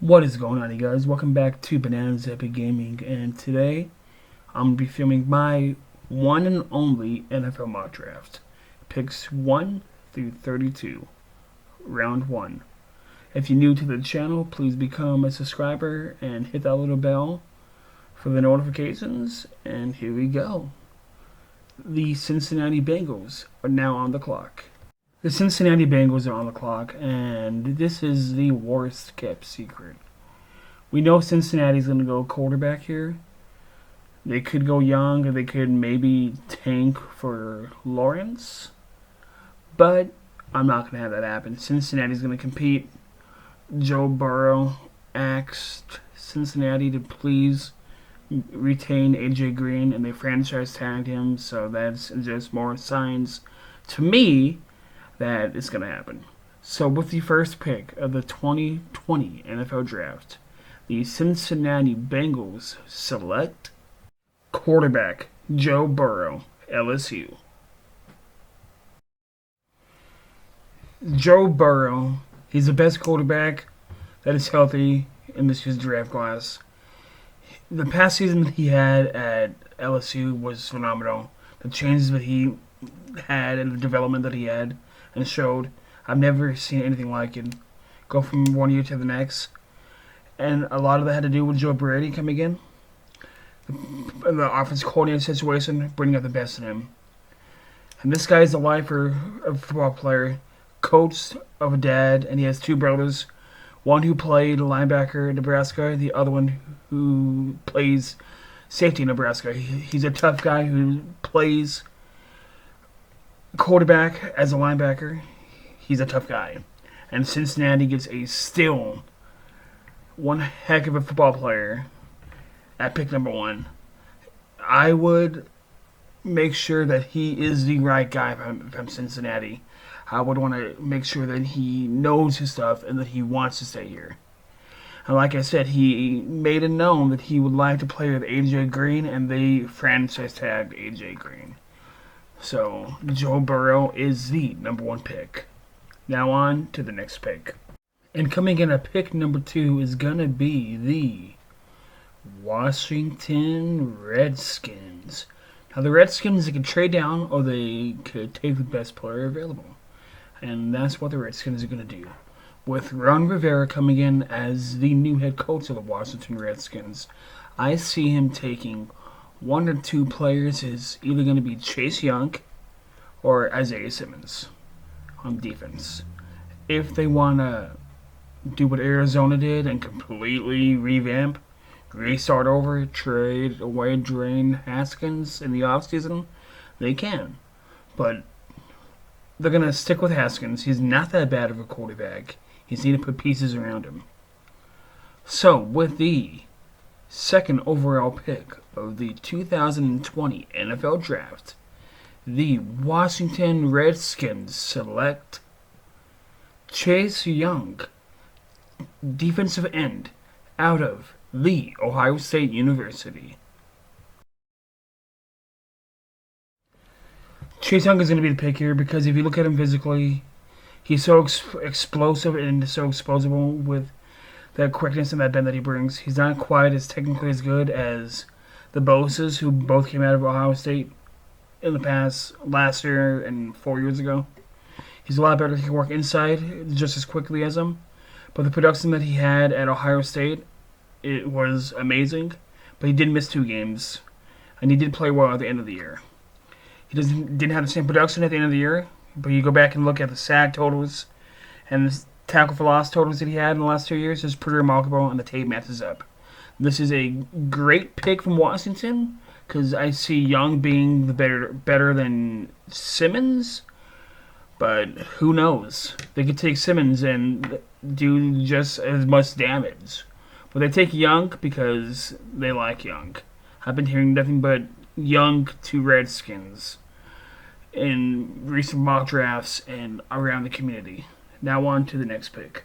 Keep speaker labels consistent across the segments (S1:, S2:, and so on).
S1: What is going on, you guys? Welcome back to Bananas Epic Gaming, and today I'm going to be filming my one and only NFL mock draft. Picks 1 through 32, round 1. If you're new to the channel, please become a subscriber and hit that little bell for the notifications, and here we go. The Cincinnati Bengals are now on the clock. The Cincinnati Bengals are on the clock, and this is the worst kept secret. We know Cincinnati's going to go quarterback here. They could go young, or they could maybe tank for Lawrence. But I'm not going to have that happen. Cincinnati's going to compete. Joe Burrow asked Cincinnati to please retain AJ Green, and they franchise tagged him, so that's just more signs to me that it's going to happen. So with the first pick of the 2020 NFL Draft, the Cincinnati Bengals select quarterback Joe Burrow, LSU. Joe Burrow, he's the best quarterback that is healthy in this year's draft class. The past season that he had at LSU was phenomenal. The changes that he had and the development that he had and showed, I've never seen anything like it. Go from one year to the next. And a lot of that had to do with Joe Brady coming in. The offensive coordinator situation, bringing out the best in him. And this guy is a lifer of a football player, coach of a dad, and he has two brothers. One who played linebacker in Nebraska, the other one who plays safety in Nebraska. He's a tough guy who plays quarterback as a linebacker. He's a tough guy. And Cincinnati gets a still one heck of a football player at pick number 1. I would make sure that he is the right guy from Cincinnati. I would want to make sure that he knows his stuff and that he wants to stay here. And like I said, he made it known that he would like to play with AJ Green, and they franchise tagged AJ Green. So Joe Burrow is the number 1 pick. Now on to the next pick. And coming in at pick number 2 is going to be the Washington Redskins. Now the Redskins, they can trade down or they could take the best player available. And that's what the Redskins are going to do. With Ron Rivera coming in as the new head coach of the Washington Redskins, I see him taking 1 or 2 players. Is either going to be Chase Young or Isaiah Simmons on defense. If they want to do what Arizona did and completely revamp, restart over, trade away Dwayne Haskins in the offseason, they can. But they're going to stick with Haskins. He's not that bad of a quarterback. He's need to put pieces around him. So, with the second overall pick of the 2020 NFL Draft, the Washington Redskins select Chase Young, defensive end, out of The Ohio State University. Chase Young is going to be the pick here because if you look at him physically, he's so explosive and so explosible with that quickness and that bend that he brings. He's not quite as technically as good as the Bosa's, who both came out of Ohio State in the past, last year and 4 years ago. He's a lot better. He can work inside just as quickly as him. But the production that he had at Ohio State, it was amazing. But he did miss 2 games, and he did play well at the end of the year. He didn't have the same production at the end of the year, but you go back and look at the sack totals and the tackle for loss totals that he had in the last 2 years. It's pretty remarkable, and the tape matches up. This is a great pick from Washington because I see Young being the better than Simmons, but who knows? They could take Simmons and do just as much damage. But they take Young because they like Young. I've been hearing nothing but Young to Redskins in recent mock drafts and around the community. Now on to the next pick.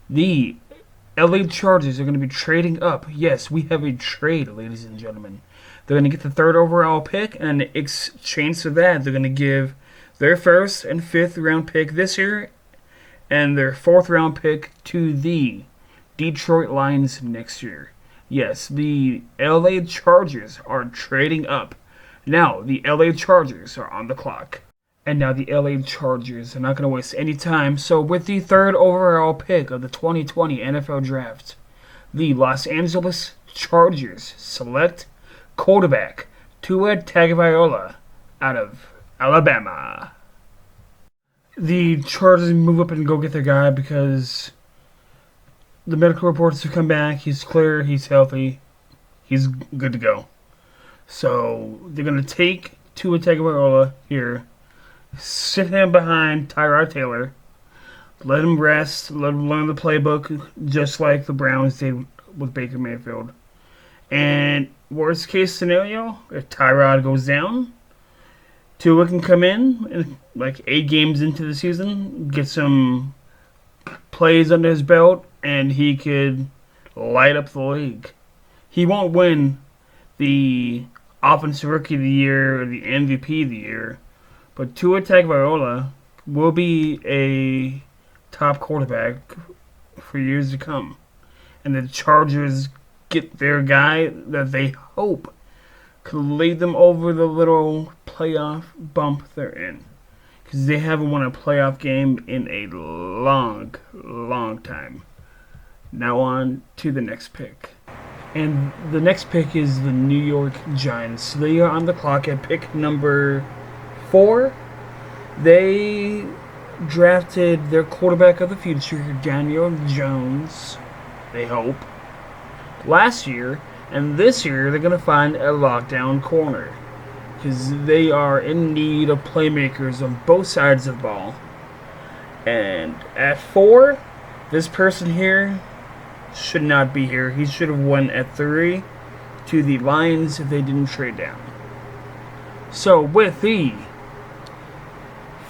S1: The LA Chargers are going to be trading up. Yes, we have a trade, ladies and gentlemen. They're going to get the 3rd overall pick, and in exchange for that, they're going to give their 1st and 5th round pick this year and their 4th round pick to the Detroit Lions next year. Yes, the LA Chargers are trading up. Now, the LA Chargers are on the clock. And now the LA Chargers are not going to waste any time. So with the 3rd overall pick of the 2020 NFL Draft, the Los Angeles Chargers select quarterback Tua Tagovailoa out of Alabama. The Chargers move up and go get their guy because the medical reports have come back. He's clear. He's healthy. He's good to go. So they're going to take Tua Tagovailoa here, sit him behind Tyrod Taylor, let him rest, let him learn the playbook, just like the Browns did with Baker Mayfield. And worst case scenario, if Tyrod goes down, Tua can come in and, like 8 games into the season, get some plays under his belt, and he could light up the league. He won't win the Offensive Rookie of the Year or the MVP of the year, but Tua Tagovailoa will be a top quarterback for years to come. And the Chargers get their guy that they hope could lead them over the little playoff bump they're in. Because they haven't won a playoff game in a long, long time. Now on to the next pick. And the next pick is the New York Giants. They are on the clock at pick number 4. They drafted their quarterback of the future, Daniel Jones, they hope, last year. And this year they're going to find a lockdown corner. Because they are in need of playmakers on both sides of the ball. And at 4, this person here should not be here. He should have won at 3 to the Lions if they didn't trade down. So with the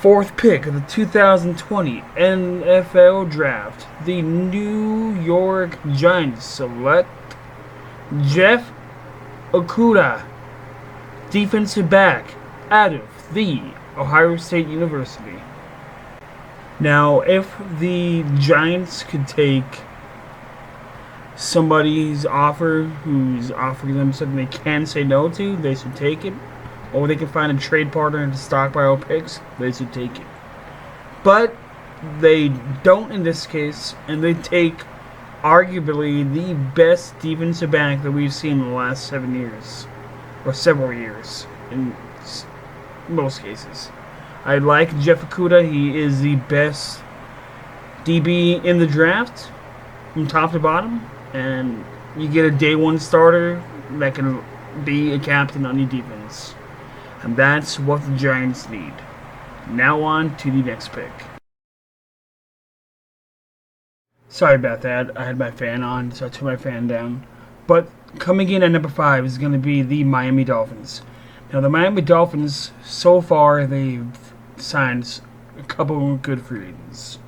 S1: 4th pick of the 2020 NFL Draft, the New York Giants select Jeff Okuadah, defensive back out of the Ohio State University. Now, if the Giants could take somebody's offer who's offering them something they can say no to, they should take it. Or they can find a trade partner to stockpile picks, they should take it. But they don't in this case, and they take arguably the best defensive back that we've seen in the last 7 years. Or several years, in most cases. I like Jeff Okuadah. He is the best DB in the draft, from top to bottom. And you get a day 1 starter that can be a captain on your defense. And that's what the Giants need. Now on to the next pick. Sorry about that. I had my fan on, so I took my fan down. But coming in at number 5 is going to be the Miami Dolphins. Now, the Miami Dolphins, so far, they've signed a couple of good free agents.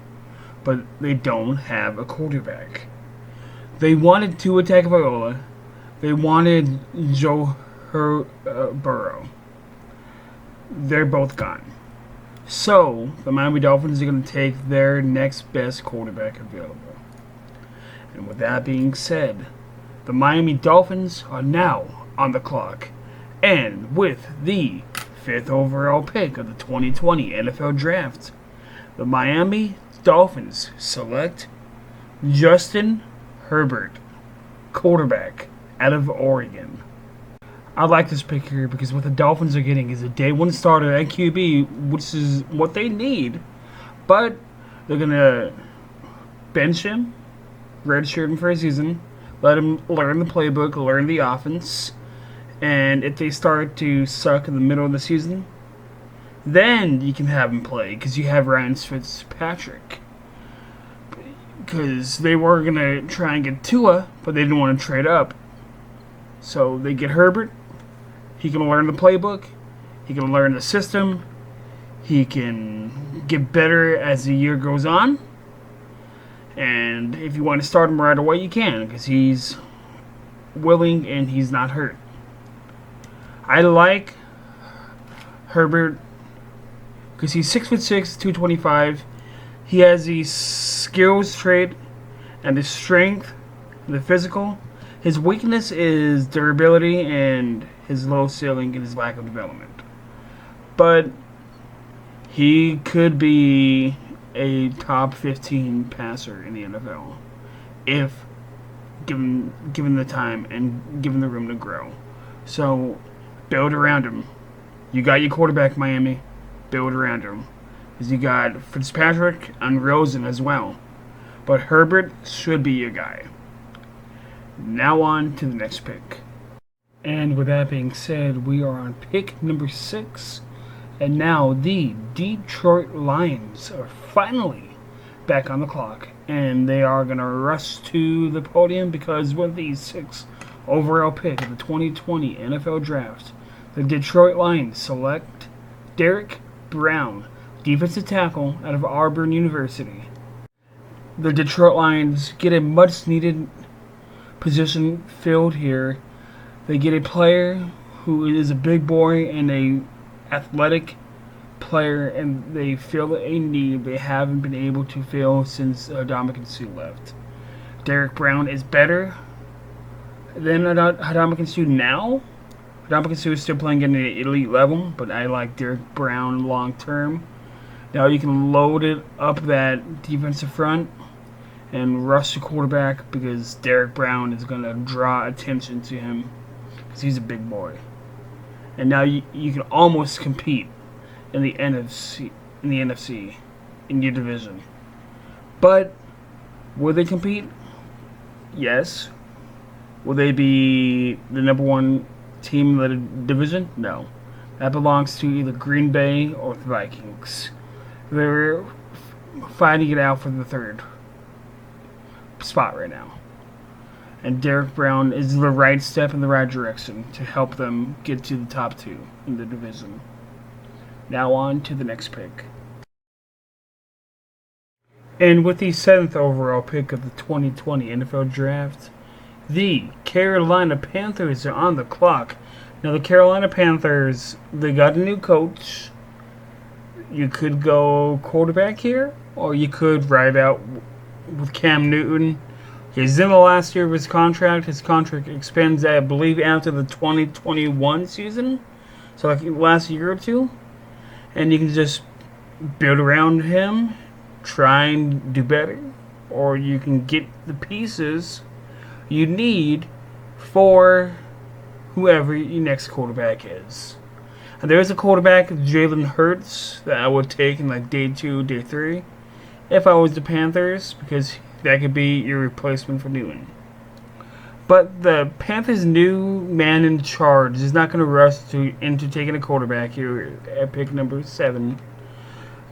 S1: But they don't have a quarterback. They wanted Tua Tagovailoa. They wanted Joe Burrow. They're both gone. So, the Miami Dolphins are going to take their next best quarterback available. And with that being said, the Miami Dolphins are now on the clock. And with the 5th overall pick of the 2020 NFL Draft, the Miami Dolphins select Justin Herbert, quarterback out of Oregon. I like this pick here because what the Dolphins are getting is a day 1 starter at QB, which is what they need. But they're going to bench him, redshirt him for a season, let him learn the playbook, learn the offense, and if they start to suck in the middle of the season, then you can have him play because you have Ryan Fitzpatrick. Because they were going to try and get Tua, but they didn't want to trade up. So they get Herbert. He can learn the playbook. He can learn the system. He can get better as the year goes on. And if you want to start him right away, you can, because he's willing and he's not hurt. I like Herbert because he's 6'6", 225. He has the skills trait and the strength, and the physical. His weakness is durability and his low ceiling and his lack of development. But he could be a top 15 passer in the NFL if given the time and given the room to grow. So build around him. You got your quarterback, Miami. Build around him. Because you got Fitzpatrick and Rosen as well. But Herbert should be your guy. Now on to the next pick. And with that being said, we are on pick number 6. And now the Detroit Lions are finally back on the clock. And they are going to rush to the podium because with the 6th overall pick of the 2020 NFL Draft, the Detroit Lions select Derrick Brown, defensive tackle out of Auburn University. The Detroit Lions get a much-needed position filled here. They get a player who is a big boy and a athletic player, and they feel a need they haven't been able to fill since Ndamukong Suh left. Derrick Brown is better than Ndamukong Suh now. Ndamukong Suh is still playing at an elite level, but I like Derrick Brown long term. Now you can load it up that defensive front and rush the quarterback because Derrick Brown is going to draw attention to him because he's a big boy. And now you can almost compete in the NFC in your division. But will they compete? Yes. Will they be the number one team in the division? No. That belongs to either Green Bay or the Vikings. They're fighting it out for the third spot right now. And Derrick Brown is the right step in the right direction to help them get to the top 2 in the division. Now on to the next pick. And with the 7th overall pick of the 2020 NFL Draft, the Carolina Panthers are on the clock. Now the Carolina Panthers, they got a new coach. You could go quarterback here, or you could ride out with Cam Newton. He's in the last year of his contract. His contract expands, I believe, after the 2021 season. So like last year or two. And you can just build around him, try and do better. Or you can get the pieces you need for whoever your next quarterback is. And there is a quarterback, Jalen Hurts, that I would take in like day 2, day 3, if I was the Panthers, because that could be your replacement for Newton. But the Panthers' new man in charge is not going to rush into taking a quarterback here at pick number 7.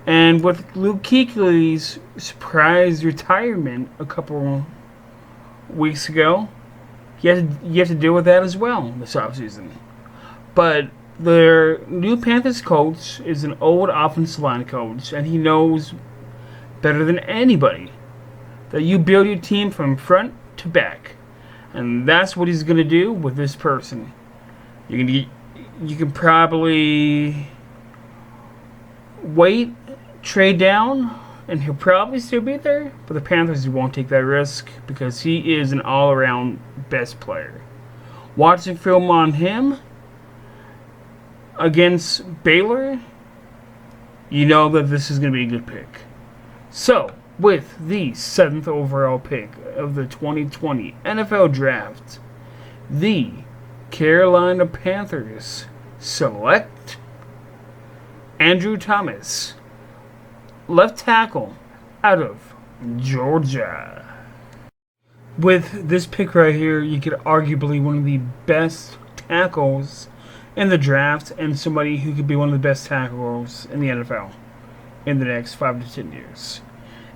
S1: And with Luke Kuechly's surprise retirement a couple weeks ago, you have to deal with that as well this offseason. But their new Panthers coach is an old offensive line coach, and he knows better than anybody that you build your team from front to back. And that's what he's going to do with this person. You can probably wait, trade down, and he'll probably still be there. But the Panthers won't take that risk because he is an all-around best player. Watching film on him against Baylor, you know that this is going to be a good pick. So, with the 7th overall pick of the 2020 NFL Draft, the Carolina Panthers select Andrew Thomas, left tackle out of Georgia. With this pick right here, you could arguably one of the best tackles in the draft and somebody who could be one of the best tackles in the NFL in the next 5 to 10 years.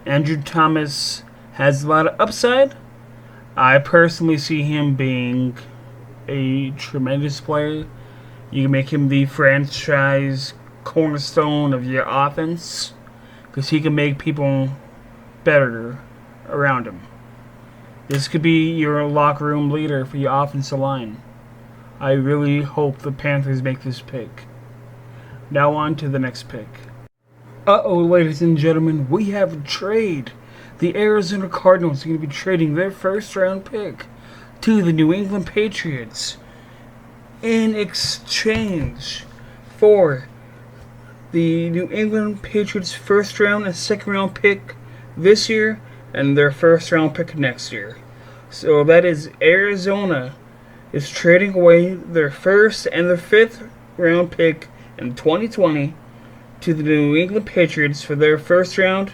S1: Andrew Thomas has a lot of upside. I personally see him being a tremendous player. You can make him the franchise cornerstone of your offense because he can make people better around him. This could be your locker room leader for your offensive line. I really hope the Panthers make this pick. Now on to the next pick. Uh-oh, ladies and gentlemen, we have a trade. The Arizona Cardinals are going to be trading their first-round pick to the New England Patriots in exchange for the New England Patriots' first-round and second-round pick this year and their first-round pick next year. So that is Arizona is trading away their first and their fifth-round pick in 2020 to the New England Patriots for their first-round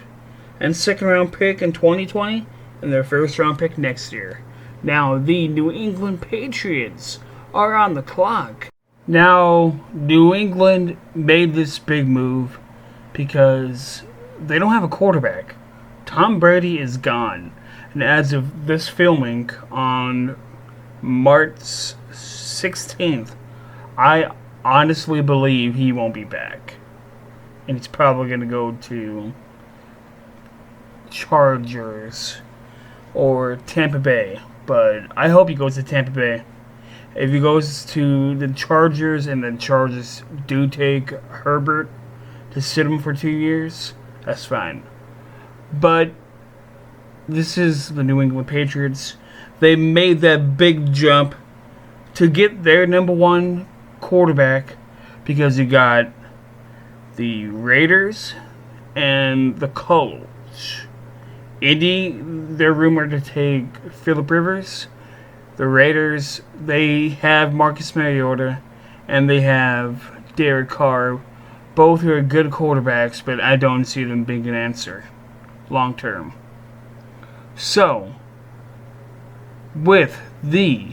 S1: and second-round pick in 2020 and their first-round pick next year. Now, the New England Patriots are on the clock. Now, New England made this big move because they don't have a quarterback. Tom Brady is gone. And as of this filming on March 16th, I honestly believe he won't be back. And he's probably going to go to Chargers or Tampa Bay. But I hope he goes to Tampa Bay. If he goes to the Chargers and the Chargers do take Herbert to sit him for 2 years, that's fine. But this is the New England Patriots. They made that big jump to get their number one quarterback because you got the Raiders and the Colts. Indy, they're rumored to take Phillip Rivers. The Raiders, they have Marcus Mariota and they have Derrick Carr. Both are good quarterbacks, but I don't see them being an answer long term. So, with the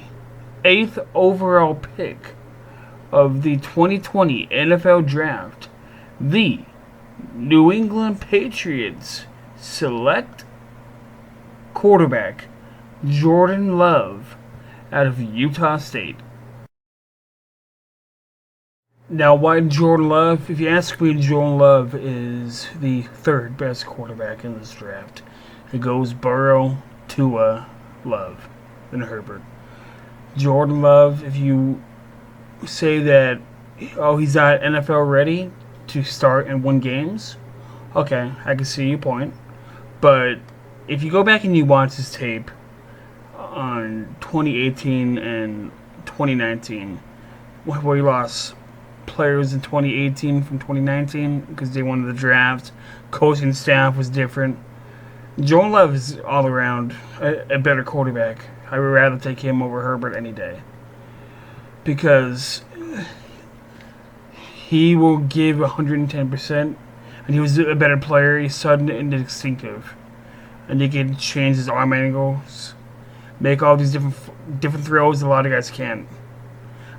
S1: 8th overall pick of the 2020 NFL Draft, the New England Patriots select quarterback Jordan Love out of Utah State. Now, why Jordan Love? If you ask me, Jordan Love is the third best quarterback in this draft. It goes Burrow, Tua, Love, then Herbert. Jordan Love, if you say that, oh, he's not NFL ready to start and win games, okay, I can see your point. But if you go back and you watch his tape on 2018 and 2019, where he lost players in 2018 from 2019 because they won the draft, coaching staff was different. Jordan Love is all around a better quarterback. I would rather take him over Herbert any day because he will give 110%, and he was a better player. He's sudden and instinctive, and he can change his arm angles, make all these different throws a lot of guys can't.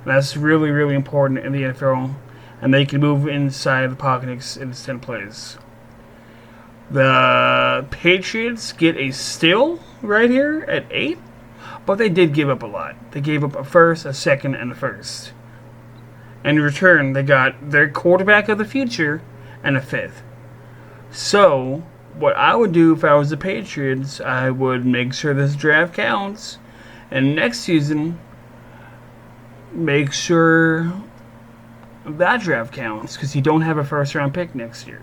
S1: And that's really, really important in the NFL, and they can move inside the pocket in extended plays. The Patriots get a steal right here at 8, but they did give up a lot. They gave up a first, a second, and a first. In return, they got their quarterback of the future and a fifth. So, what I would do if I was the Patriots, I would make sure this draft counts, and next season, make sure that draft counts, because you don't have a first-round pick next year.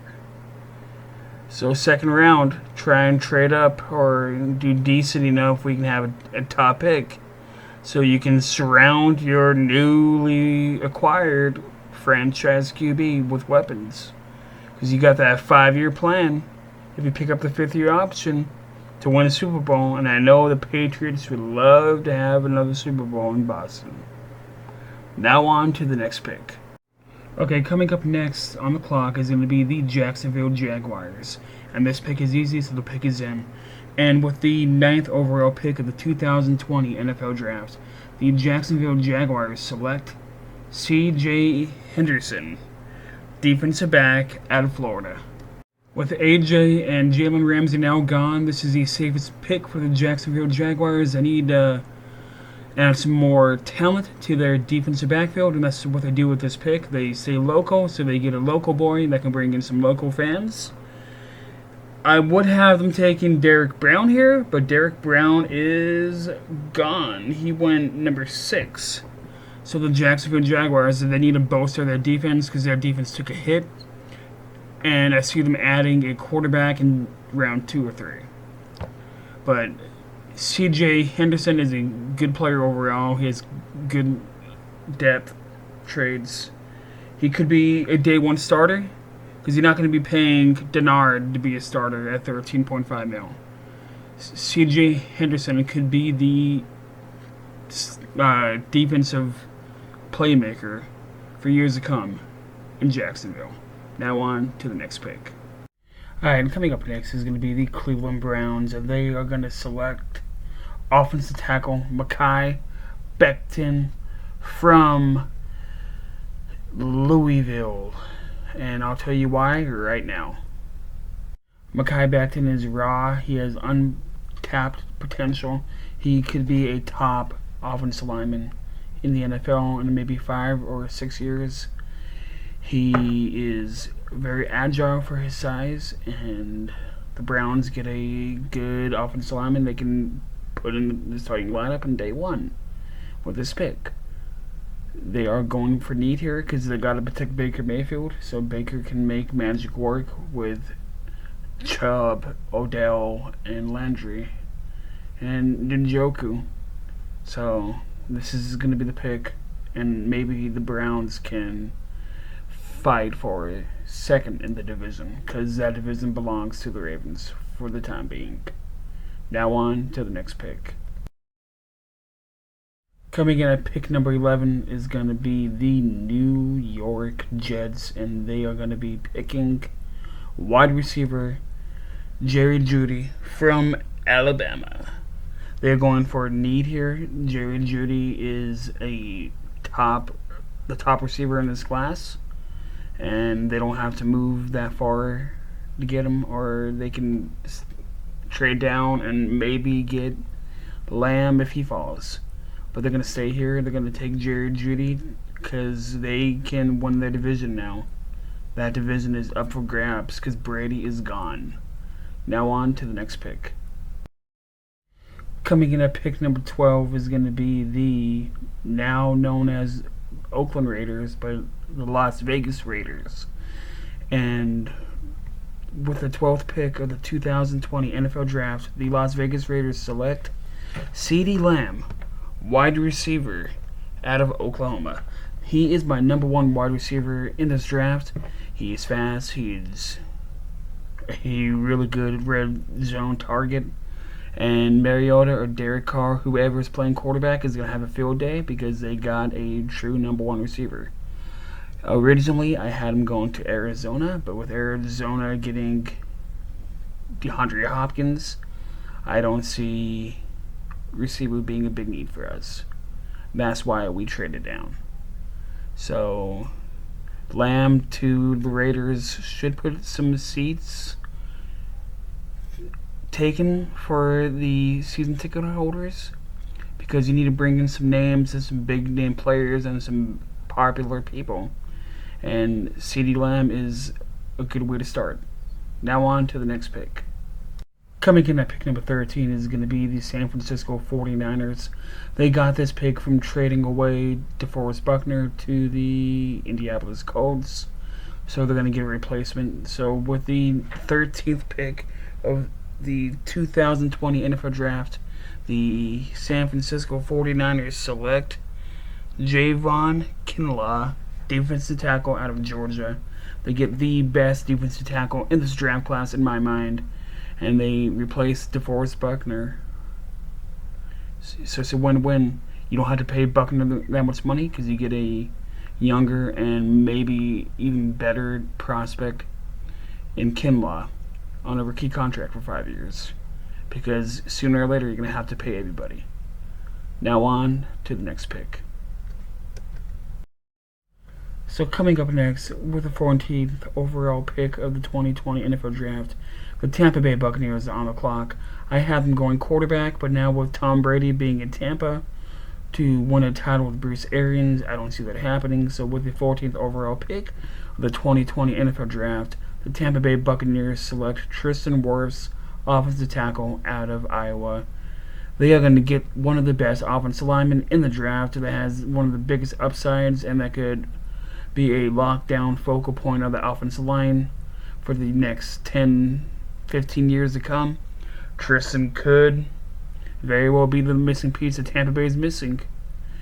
S1: So second round, try and trade up or do decent enough we can have a top pick so you can surround your newly acquired franchise QB with weapons. Because you got that 5-year plan if you pick up the 5th-year option to win a Super Bowl. And I know the Patriots would love to have another Super Bowl in Boston. Now on to the next pick. Okay, coming up next on the clock is going to be the Jacksonville Jaguars. And this pick is easy, so the pick is in. And with the 9th overall pick of the 2020 NFL Draft, the Jacksonville Jaguars select C.J. Henderson, defensive back out of Florida. With A.J. and Jalen Ramsey now gone, this is the safest pick for the Jacksonville Jaguars. I need add some more talent to their defensive backfield, and that's what they do with this pick. They stay local, so they get a local boy that can bring in some local fans. I would have them taking Derrick Brown here, but Derrick Brown is gone. He went number 6. So the Jacksonville Jaguars, they need to bolster their defense because their defense took a hit and I see them adding a quarterback in round 2 or 3. But C.J. Henderson is a good player overall. He has good depth trades. He could be a day one starter because you're not going to be paying Denard to be a starter at 13.5 mil. C.J. Henderson could be the defensive playmaker for years to come in Jacksonville. Now on to the next pick. Alright, coming up next is going to be the Cleveland Browns, and they are going to select offensive tackle Mekhi Becton from Louisville. And I'll tell you why right now. Mekhi Becton is raw. He has untapped potential. He could be a top offensive lineman in the NFL in maybe 5 or 6 years. He is very agile for his size, and the Browns get a good offensive lineman they can put in the starting lineup in day one with this pick. They are going for need here because they got to protect Baker Mayfield, so Baker can make magic work with Chubb, Odell, and Landry, and Njoku. So this is going to be the pick, and maybe the Browns can fight for a second in the division because that division belongs to the Ravens for the time being. Now on to the next pick. Coming in at pick number 11 is going to be the New York Jets, and they are going to be picking wide receiver Jerry Jeudy from Alabama. They're going for a need here. Jerry Jeudy is the top receiver in this class, and they don't have to move that far to get him, or they can trade down and maybe get Lamb if he falls. But they're going to stay here. They're going to take Jerry Jeudy because they can win their division now. That division is up for grabs because Brady is gone. Now on to the next pick. Coming in at pick number 12 is going to be the now known as Oakland Raiders, but the Las Vegas Raiders. And with the 12th pick of the 2020 NFL Draft, the Las Vegas Raiders select CeeDee Lamb, wide receiver out of Oklahoma. He is my number one wide receiver in this draft. He is fast. He's a really good red zone target. And Mariota or Derrick Carr, whoever is playing quarterback, is going to have a field day because they got a true number one receiver. Originally, I had him going to Arizona, but with Arizona getting DeAndre Hopkins, I don't see receiver being a big need for us. That's why we traded down. So Lamb to the Raiders should put some seats taken for the season ticket holders because you need to bring in some names and some big name players and some popular people. And CeeDee Lamb is a good way to start. Now on to the next pick. Coming in at pick number 13 is going to be the San Francisco 49ers. They got this pick from trading away DeForest Buckner to the Indianapolis Colts. So they're going to get a replacement. So with the 13th pick of the 2020 NFL Draft, the San Francisco 49ers select Javon Kinlaw, defensive tackle out of Georgia. They get the best defensive tackle in this draft class in my mind. And they replace DeForest Buckner. So it's a win-win. You don't have to pay Buckner that much money because you get a younger and maybe even better prospect in Kinlaw on a rookie contract for 5 years. Because sooner or later you're going to have to pay everybody. Now on to the next pick. So coming up next with the 14th overall pick of the 2020 NFL Draft, the Tampa Bay Buccaneers are on the clock. I have them going quarterback, but now with Tom Brady being in Tampa to win a title with Bruce Arians, I don't see that happening. So with the 14th overall pick of the 2020 NFL Draft, the Tampa Bay Buccaneers select Tristan Wirfs, offensive tackle out of Iowa. They are going to get one of the best offensive linemen in the draft that has one of the biggest upsides and that could be a lockdown focal point of the offensive line for the next 10, 15 years to come. Tristan could very well be the missing piece that Tampa Bay is missing,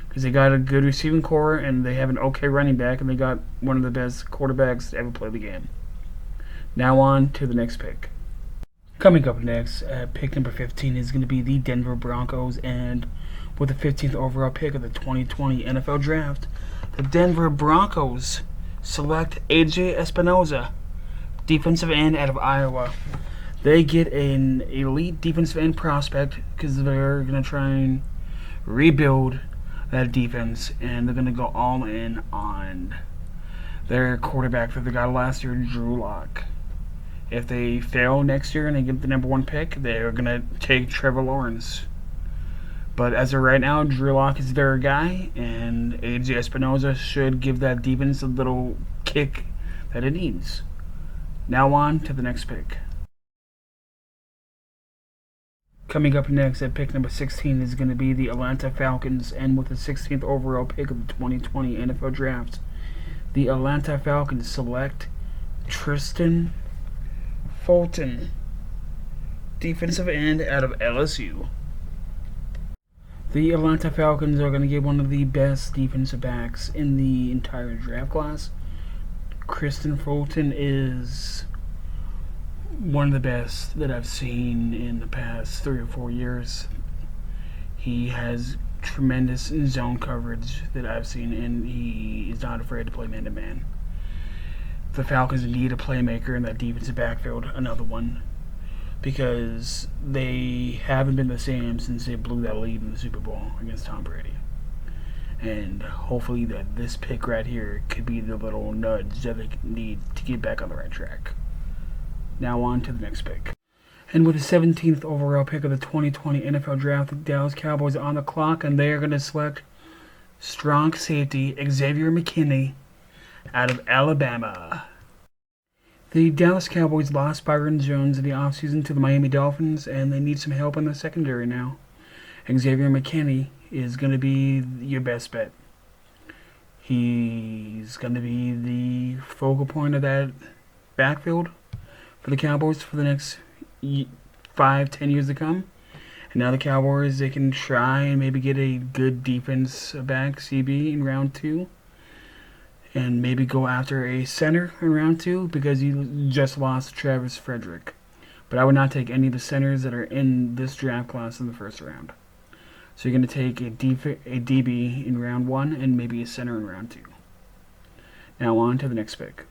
S1: because they got a good receiving core and they have an okay running back and they got one of the best quarterbacks to ever play the game. Now on to the next pick. Coming up next, pick number 15 is going to be the Denver Broncos, and with the 15th overall pick of the 2020 NFL Draft, the Denver Broncos select A.J. Espinoza, defensive end out of Iowa. They get an elite defensive end prospect because they're going to try and rebuild that defense, and they're going to go all in on their quarterback that they got last year, Drew Lock. If they fail next year and they get the number 1 pick, they're going to take Trevor Lawrence. But as of right now, Drew Lock is their guy, and A.J. Espinoza should give that defense a little kick that it needs. Now on to the next pick. Coming up next at pick number 16 is going to be the Atlanta Falcons, and with the 16th overall pick of the 2020 NFL Draft, the Atlanta Falcons select Tristan Fulton, defensive end out of LSU. The Atlanta Falcons are going to get one of the best defensive backs in the entire draft class. Tristan Fulton is one of the best that I've seen in the past 3 or 4 years. He has tremendous zone coverage that I've seen, and he is not afraid to play man-to-man. The Falcons need a playmaker in that defensive backfield, another one, because they haven't been the same since they blew that lead in the Super Bowl against Tom Brady. And hopefully that this pick right here could be the little nudge that they need to get back on the right track. Now on to the next pick. And with the 17th overall pick of the 2020 NFL Draft, the Dallas Cowboys are on the clock, and they are going to select strong safety Xavier McKinney out of Alabama. The Dallas Cowboys lost Byron Jones in the offseason to the Miami Dolphins, and they need some help in the secondary now. Xavier McKinney is going to be your best bet. He's going to be the focal point of that backfield for the Cowboys for the next 5-10 years to come. And now the Cowboys, they can try and maybe get a good defense back, CB, in round 2. And maybe go after a center in round 2 because you just lost Travis Frederick. But I would not take any of the centers that are in this draft class in the first round. So you're going to take a DB in round 1 and maybe a center in round 2. Now on to the next pick.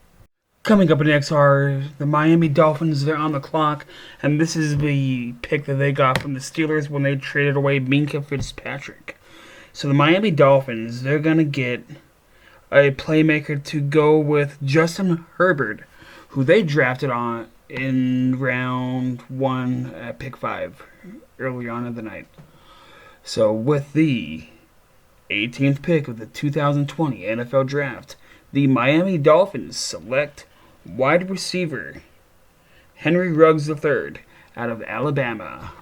S1: Coming up next are the Miami Dolphins. They're on the clock, and this is the pick that they got from the Steelers when they traded away Minkah Fitzpatrick. So the Miami Dolphins, they're going to get a playmaker to go with Justin Herbert, who they drafted on in round 1 at pick 5 early on in the night. So with the 18th pick of the 2020 NFL Draft, the Miami Dolphins select wide receiver Henry Ruggs III out of Alabama.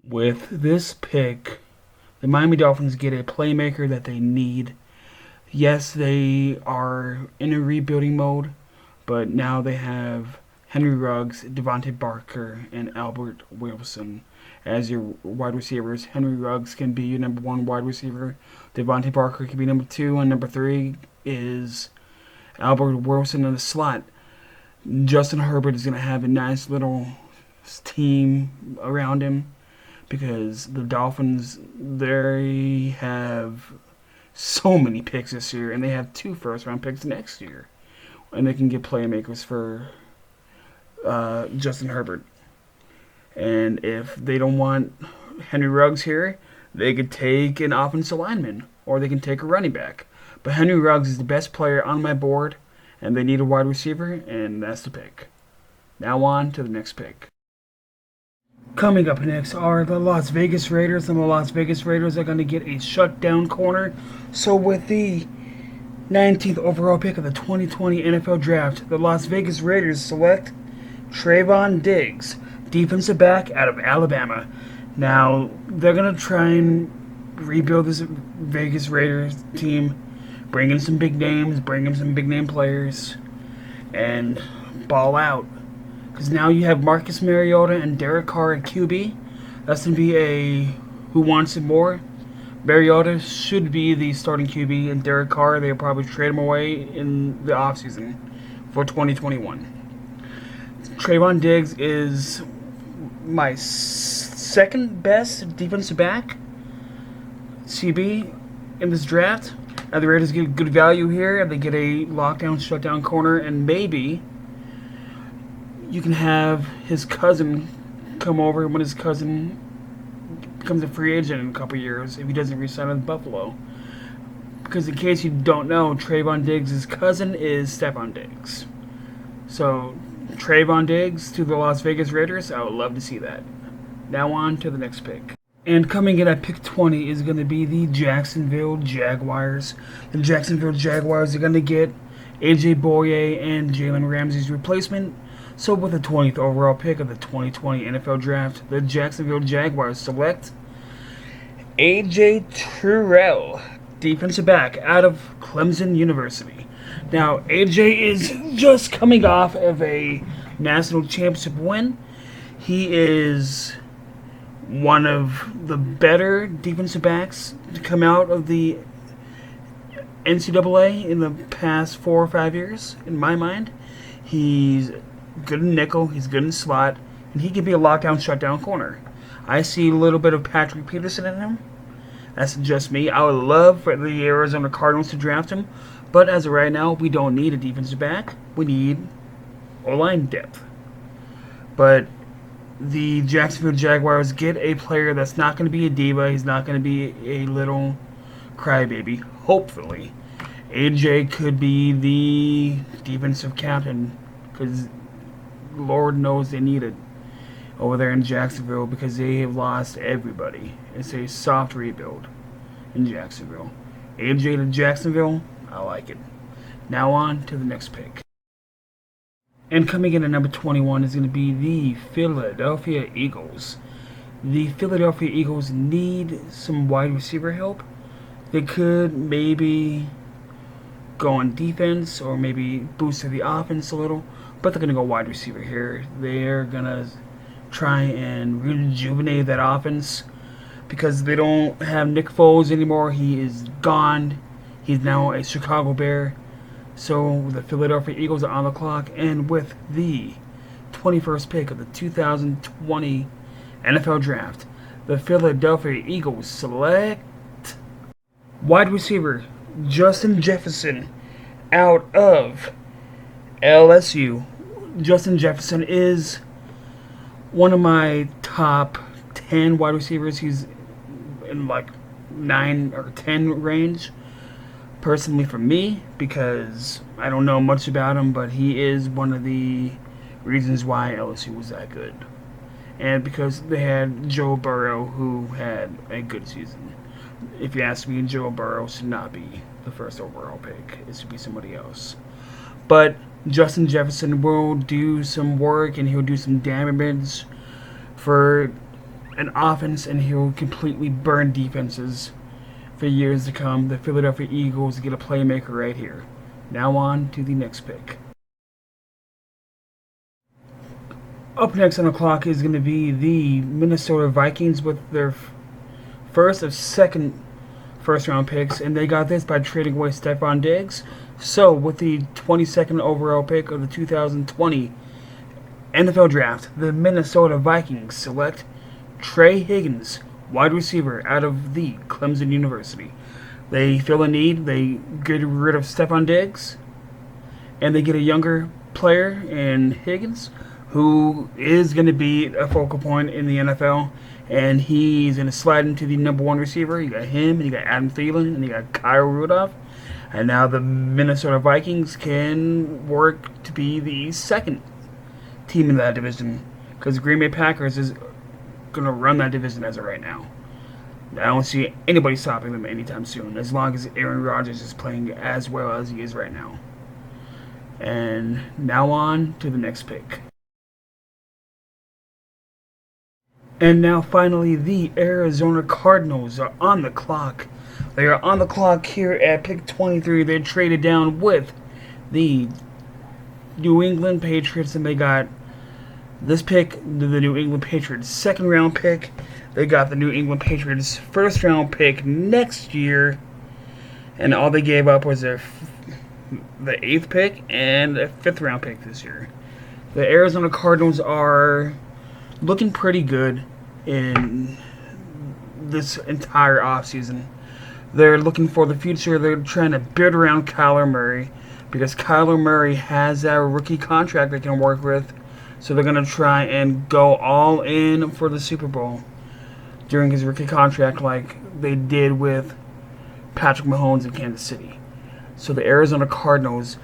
S1: With this pick, the Miami Dolphins get a playmaker that they need. Yes, they are in a rebuilding mode, but now they have Henry Ruggs, Devontae Parker, and Albert Wilson as your wide receivers. Henry Ruggs can be your number 1 wide receiver. Devontae Parker can be number 2, and number 3 is Albert Wilson in the slot. Justin Herbert is going to have a nice little team around him because the Dolphins, they have so many picks this year, and they have 2 first-round picks next year. And they can get playmakers for Justin Herbert. And if they don't want Henry Ruggs here, they could take an offensive lineman, or they can take a running back. But Henry Ruggs is the best player on my board, and they need a wide receiver, and that's the pick. Now on to the next pick. Coming up next are the Las Vegas Raiders, and the Las Vegas Raiders are going to get a shutdown corner. So with the 19th overall pick of the 2020 NFL Draft, the Las Vegas Raiders select Trayvon Diggs, defensive back out of Alabama. Now, they're going to try and rebuild this Vegas Raiders team, bring in some big names, bring in some big name players, and ball out. Because now you have Marcus Mariota and Derek Carr at QB. That's going to be a who wants it more. Mariota should be the starting QB, and Derek Carr, they'll probably trade him away in the offseason for 2021. Trayvon Diggs is my second best defensive back, CB, in this draft. And the Raiders get good value here, and they get a lockdown, shutdown corner, and maybe you can have his cousin come over when his cousin becomes a free agent in a couple years if he doesn't re-sign with Buffalo. Because in case you don't know, Trayvon Diggs' cousin is Stephon Diggs. So, Trayvon Diggs to the Las Vegas Raiders, I would love to see that. Now on to the next pick. And coming in at pick 20 is going to be the Jacksonville Jaguars. The Jacksonville Jaguars are going to get A.J. Boye and Jalen Ramsey's replacement. So with the 20th overall pick of the 2020 NFL Draft, the Jacksonville Jaguars select A.J. Terrell, defensive back out of Clemson University. Now, A.J. is just coming off of a national championship win. He is one of the better defensive backs to come out of the NCAA in the past 4 or 5 years, in my mind. He's good in nickel, he's good in slot, and he can be a lockdown, shutdown corner. I see a little bit of Patrick Peterson in him. That's just me. I would love for the Arizona Cardinals to draft him, but as of right now, we don't need a defensive back. We need O-line depth. But the Jacksonville Jaguars get a player that's not going to be a diva. He's not going to be a little crybaby. Hopefully, AJ could be the defensive captain, because Lord knows they need it over there in Jacksonville, because they have lost everybody. It's a soft rebuild in Jacksonville. AJ to Jacksonville, I like it. Now on to the next pick. And coming in at number 21 is going to be the Philadelphia Eagles. The Philadelphia Eagles need some wide receiver help. They could maybe go on defense or maybe boost the offense a little, but they're going to go wide receiver here. They're going to try and rejuvenate that offense because they don't have Nick Foles anymore. He is gone. He's now a Chicago Bear. So the Philadelphia Eagles are on the clock, and with the 21st pick of the 2020 NFL Draft, the Philadelphia Eagles select wide receiver Justin Jefferson out of LSU. Justin Jefferson is one of my top 10 wide receivers. He's in like 9 or 10 range. Personally for me, because I don't know much about him, but he is one of the reasons why LSU was that good. And because they had Joe Burrow, who had a good season. If you ask me, Joe Burrow should not be the first overall pick. It should be somebody else. But Justin Jefferson will do some work, and he'll do some damage for an offense, and he'll completely burn defenses for years to come. The Philadelphia Eagles get a playmaker right here. Now on to the next pick. Up next on the clock is going to be the Minnesota Vikings with their first of second first-round picks, and they got this by trading away Stephon Diggs. So, with the 22nd overall pick of the 2020 NFL Draft, the Minnesota Vikings select Trey Higgins, wide receiver out of the Clemson University. They feel a need. They get rid of Stephon Diggs, and they get a younger player in Higgins, who is going to be a focal point in the NFL, and he's going to slide into the number 1 receiver. You got him, and you got Adam Thielen, and you got Kyle Rudolph, and now the Minnesota Vikings can work to be the second team in that division, because Green Bay Packers is going to run that division as of right now. I don't see anybody stopping them anytime soon, as long as Aaron Rodgers is playing as well as he is right now. And now on to the next pick. And now finally, the Arizona Cardinals are on the clock. They are on the clock here at pick 23. They're traded down with the New England Patriots, and they got this pick, the New England Patriots second round pick. They got the New England Patriots first round pick next year, and all they gave up was the 8th pick and a 5th round pick this year. The Arizona Cardinals are looking pretty good in this entire offseason. They're looking for the future. They're trying to build around Kyler Murray because Kyler Murray has that rookie contract they can work with. So they're going to try and go all in for the Super Bowl during his rookie contract like they did with Patrick Mahomes in Kansas City. So the Arizona Cardinals,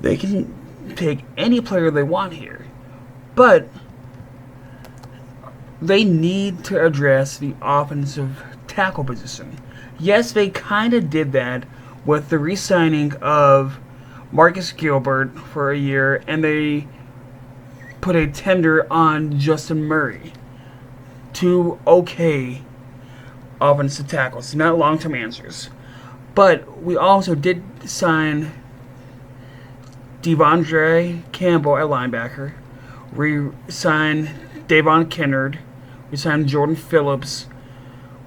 S1: they can take any player they want here. But they need to address the offensive tackle position. Yes, they kind of did that with the re-signing of Marcus Gilbert for a year, and they put a tender on Justin Murray. Two okay offensive tackles, not long-term answers. But we also did sign Devondre Campbell at linebacker. We signed Davon Kennard. We signed Jordan Phillips.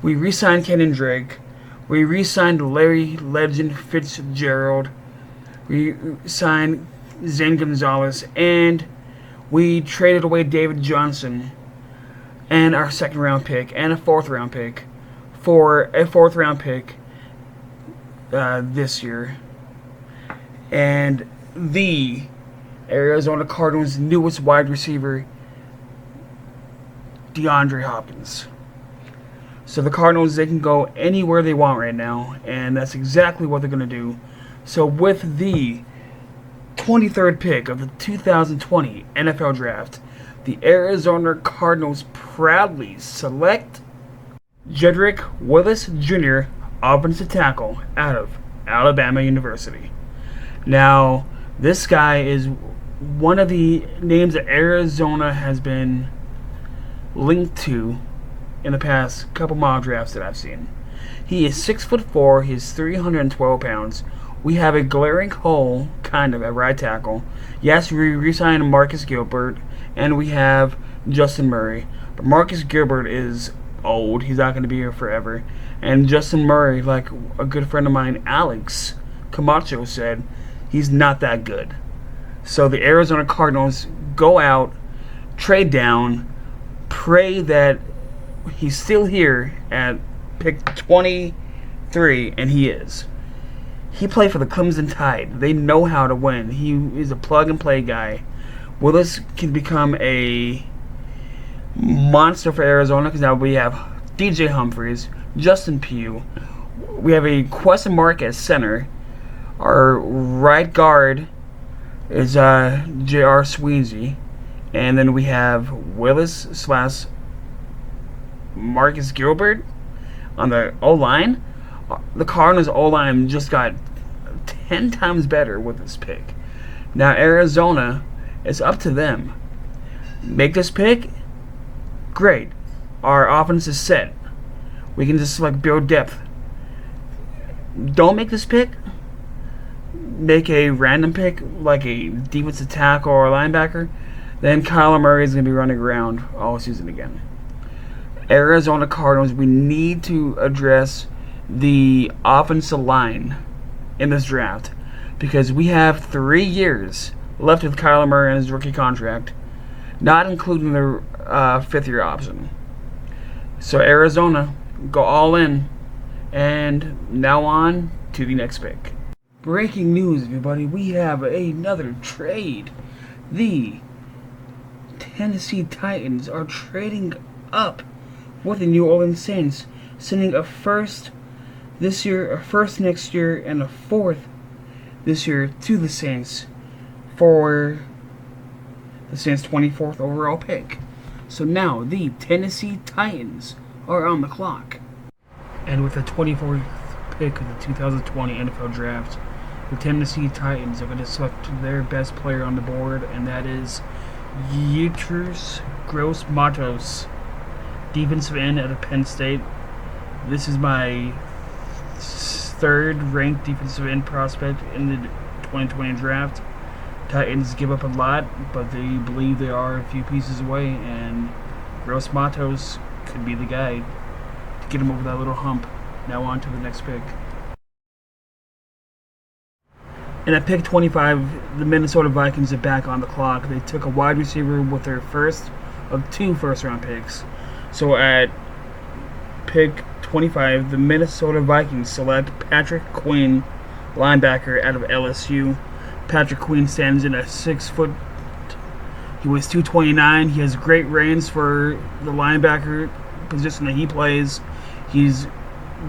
S1: We re-signed Kenyon Drake. We re-signed Larry Legend Fitzgerald. We signed Zane Gonzalez. And we traded away David Johnson and our 2nd round pick and a 4th round pick for a 4th round pick this year. And the Arizona Cardinals' newest wide receiver, DeAndre Hopkins. So the Cardinals, they can go anywhere they want right now, and that's exactly what they're going to do. So with the 23rd pick of the 2020 NFL Draft, the Arizona Cardinals proudly select Jedrick Willis Jr., offensive tackle out of Alabama University. Now, this guy is one of the names that Arizona has been linked to in the past couple mock drafts that I've seen. He is 6'4", he's 312 pounds. We have a glaring hole, kind of, at right tackle. Yes, we re-signed Marcus Gilbert, and we have Justin Murray. But Marcus Gilbert is old. He's not going to be here forever. And Justin Murray, like a good friend of mine, Alex Camacho, said, he's not that good. So the Arizona Cardinals go out, trade down, pray that he's still here at pick 23, and he is. He played for the Clemson Tide. They know how to win. He is a plug-and-play guy. Willis can become a monster for Arizona because now we have DJ Humphries, Justin Pugh. We have a question mark at center. Our right guard is J.R. Sweezy. And then we have Willis / Marcus Gilbert on the O-line. The Cardinals O-line just got 10 times better with this pick. Now Arizona, it's up to them. Make this pick, great. Our offense is set. We can just build depth. Don't make this pick. Make a random pick like a defensive tackle or a linebacker. Then Kyler Murray is going to be running around all season again. Arizona Cardinals, we need to address the offensive line in this draft because we have 3 years left with Kyler Murray and his rookie contract, not including the 5th-year option. So Arizona, go all in, and now on to the next pick. Breaking news, everybody. We have another trade. The Tennessee Titans are trading up with the New Orleans Saints, sending a first this year, a first next year, and a 4th this year to the Saints for the Saints' 24th overall pick. So now the Tennessee Titans are on the clock. And with the 24th pick of the 2020 NFL Draft, the Tennessee Titans are going to select their best player on the board, and that is Yeturus Gross-Matos, defensive end out of Penn State. This is my 3rd ranked defensive end prospect in the 2020 draft. Titans give up a lot, but they believe they are a few pieces away, and Gross Matos could be the guy to get him over that little hump. Now on to the next pick. And at pick 25, the Minnesota Vikings are back on the clock. They took a wide receiver with their first of 2 first-round picks. So at pick 25, the Minnesota Vikings select Patrick Quinn, linebacker out of LSU. Patrick Quinn stands in at 6 foot. He weighs 229. He has great range for the linebacker position that he plays. He's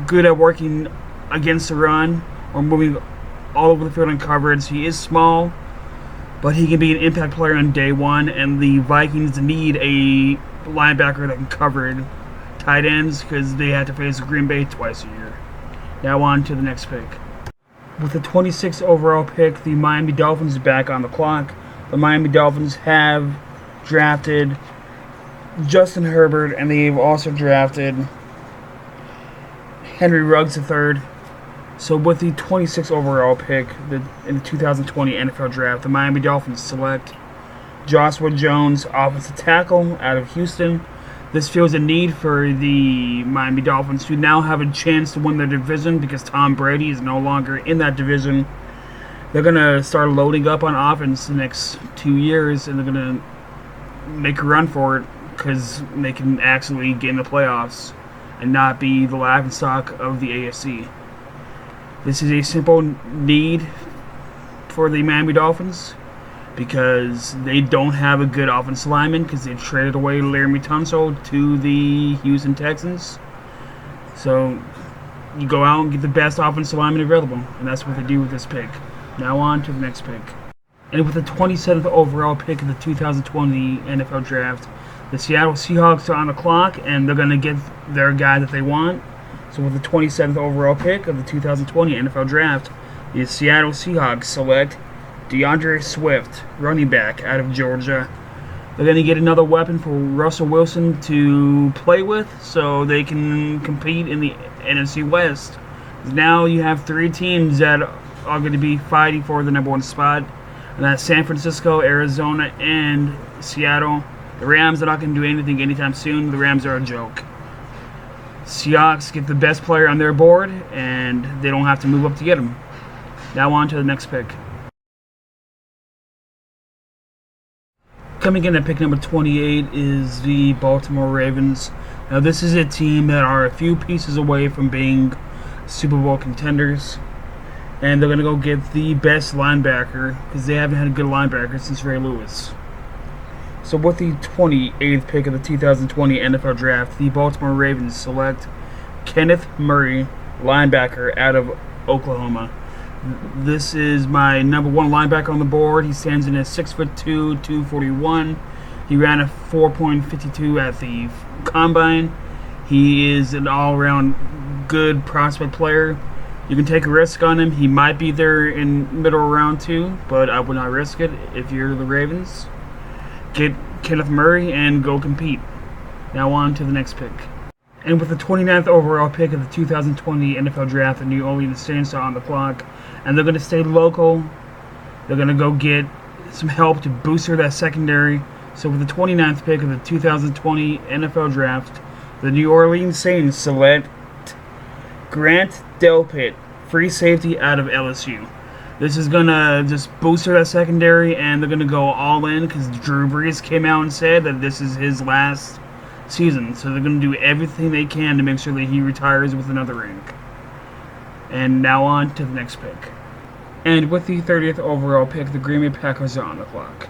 S1: good at working against the run or moving all over the field in coverage. He is small, but he can be an impact player on day one, and the Vikings need a linebacker that can cover tight ends because they had to face Green Bay twice a year. Now on to the next pick. With the 26th overall pick, the Miami Dolphins is back on the clock. The Miami Dolphins have drafted Justin Herbert, and they've also drafted Henry Ruggs III. So with the 26th overall pick in the 2020 NFL Draft, the Miami Dolphins select Joshua Jones, offensive tackle out of Houston. This fills a need for the Miami Dolphins to now have a chance to win their division because Tom Brady is no longer in that division. They're going to start loading up on offense the next 2 years, and they're going to make a run for it because they can actually get in the playoffs and not be the laughingstock of the AFC. This is a simple need for the Miami Dolphins because they don't have a good offensive lineman because they traded away Laramie Tunsil to the Houston Texans. So you go out and get the best offensive lineman available, and that's what they do with this pick. Now on to the next pick. And with the 27th overall pick of the 2020 NFL Draft, the Seattle Seahawks are on the clock, and they're going to get their guy that they want. So with the 27th overall pick of the 2020 NFL Draft, the Seattle Seahawks select DeAndre Swift, running back out of Georgia. They're going to get another weapon for Russell Wilson to play with so they can compete in the NFC West. Now you have 3 teams that are going to be fighting for the number 1 spot, and that's San Francisco, Arizona, and Seattle. The Rams are not going to do anything anytime soon. The Rams are a joke. Seahawks get the best player on their board, and they don't have to move up to get him. Now on to the next pick. Coming in at pick number 28 is the Baltimore Ravens. Now this is a team that are a few pieces away from being Super Bowl contenders, and they're going to go get the best linebacker because they haven't had a good linebacker since Ray Lewis. So with the 28th pick of the 2020 NFL Draft, the Baltimore Ravens select Kenneth Murray, linebacker out of Oklahoma. This is my number 1 linebacker on the board. He stands in at 6'2", 241. He ran a 4.52 at the combine. He is an all-around good prospect player. You can take a risk on him. He might be there in middle of round 2, but I would not risk it if you're the Ravens. Get Kenneth Murray and go compete. Now on to the next pick. And with the 29th overall pick of the 2020 NFL Draft, the New Orleans Saints are on the clock, and they're going to stay local. They're going to go get some help to booster that secondary. So with the 29th pick of the 2020 NFL Draft, the New Orleans Saints select Grant Delpit, free safety out of LSU. This is going to just booster that secondary, and they're going to go all in because Drew Brees came out and said that this is his last season. So they're going to do everything they can to make sure that he retires with another ring. And now on to the next pick. And with the 30th overall pick, the Green Bay Packers are on the clock.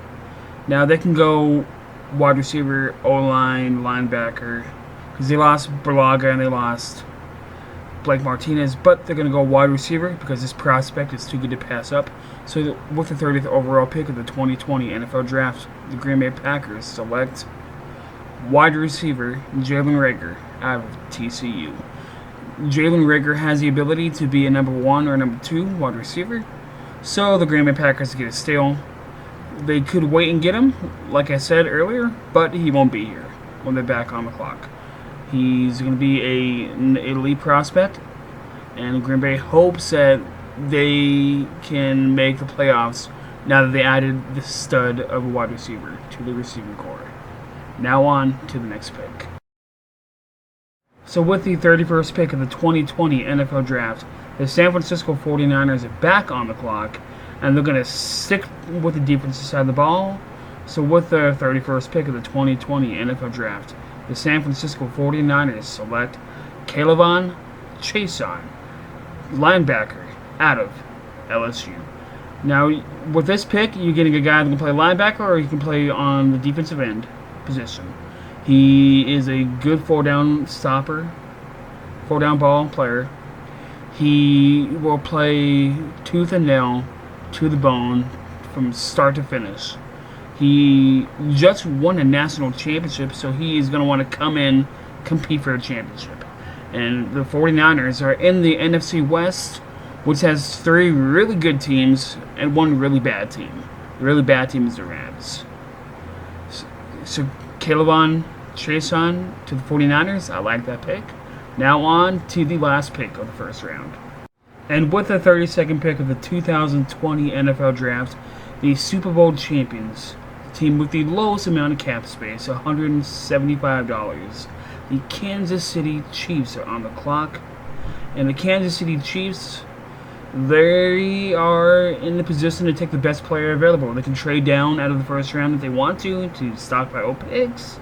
S1: Now they can go wide receiver, O-line, linebacker, because they lost Berlaga and they lost Blake Martinez, but they're going to go wide receiver because this prospect is too good to pass up. So with the 30th overall pick of the 2020 NFL Draft, the Green Bay Packers select wide receiver Jalen Reagor out of TCU. Jalen Reagor has the ability to be a number 1 or number 2 wide receiver, so the Green Bay Packers get a steal. They could wait and get him, like I said earlier, but he won't be here when they're back on the clock. He's going to be an elite prospect, and Green Bay hopes that they can make the playoffs now that they added the stud of a wide receiver to the receiving core. Now on to the next pick. So with the 31st pick of the 2020 NFL Draft, the San Francisco 49ers are back on the clock, and they're going to stick with the defensive side of the ball. So with the 31st pick of the 2020 NFL Draft, the San Francisco 49ers select Chase Young, linebacker out of LSU. Now, with this pick, you're getting a guy that can play linebacker or he can play on the defensive end position. He is a good 4-down stopper, 4-down ball player. He will play tooth and nail to the bone from start to finish. He just won a national championship, so he is going to want to come in, compete for a championship. And the 49ers are in the NFC West, which has 3 really good teams and 1 really bad team. The really bad team is the Rams. So Chase Young to the 49ers, I like that pick. Now on to the last pick of the first round. And with the 32nd pick of the 2020 NFL Draft, the Super Bowl champions, the team with the lowest amount of cap space, $175. The Kansas City Chiefs are on the clock. And the Kansas City Chiefs, they are in the position to take the best player available. They can trade down out of the first round if they want to stockpile picks,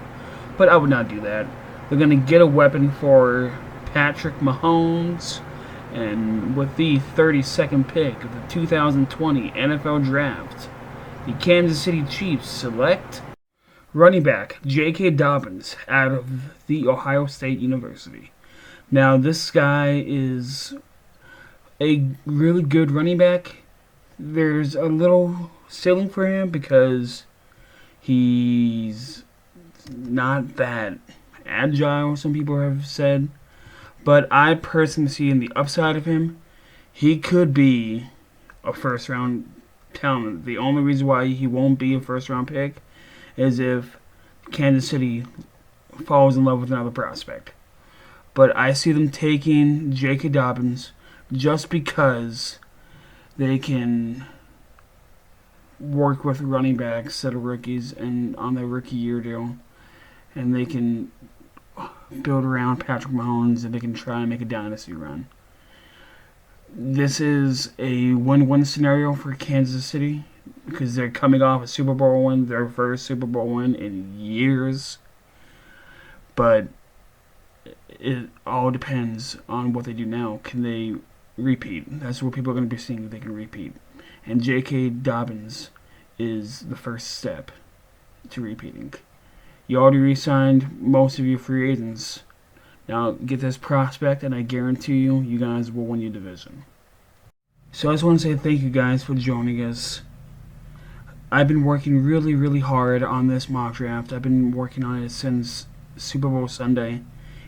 S1: but I would not do that. They're going to get a weapon for Patrick Mahomes, and with the 32nd pick of the 2020 NFL Draft, the Kansas City Chiefs select running back J.K. Dobbins out of the Ohio State University. Now, this guy is a really good running back. There's a little ceiling for him because he's not that agile, some people have said. But I personally see in the upside of him, he could be a first-round talent. The only reason why he won't be a first-round pick is if Kansas City falls in love with another prospect. But I see them taking J.K. Dobbins just because they can work with running backs that are rookies and on their rookie year deal, and they can build around Patrick Mahomes and they can try and make a dynasty run. This is a win-win scenario for Kansas City because they're coming off a Super Bowl win, their first Super Bowl win in years. But it all depends on what they do now. Can they repeat? That's what people are going to be seeing, if they can repeat. And J.K. Dobbins is the first step to repeating. You already re-signed most of your free agents. Now get this prospect, and I guarantee you guys will win your division. So I just want to say thank you guys for joining us. I've been working really, really hard on this mock draft. I've been working on it since Super Bowl Sunday.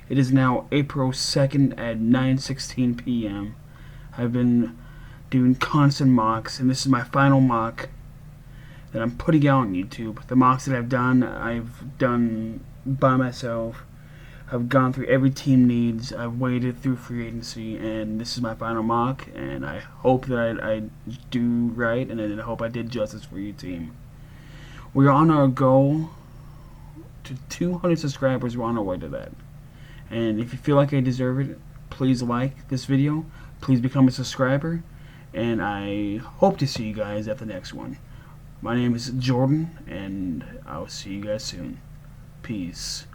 S1: It is now April 2nd at 9:16 p.m. I've been doing constant mocks, and this is my final mock that I'm putting out on YouTube. The mocks that I've done by myself. I've gone through every team needs. I've waded through free agency, and this is my final mock, and I hope that I do right, and I hope I did justice for your team. We're on our goal to 200 subscribers. We're on our way to that. And if you feel like I deserve it, please like this video. Please become a subscriber. And I hope to see you guys at the next one. My name is Jordan, and I'll see you guys soon. Peace.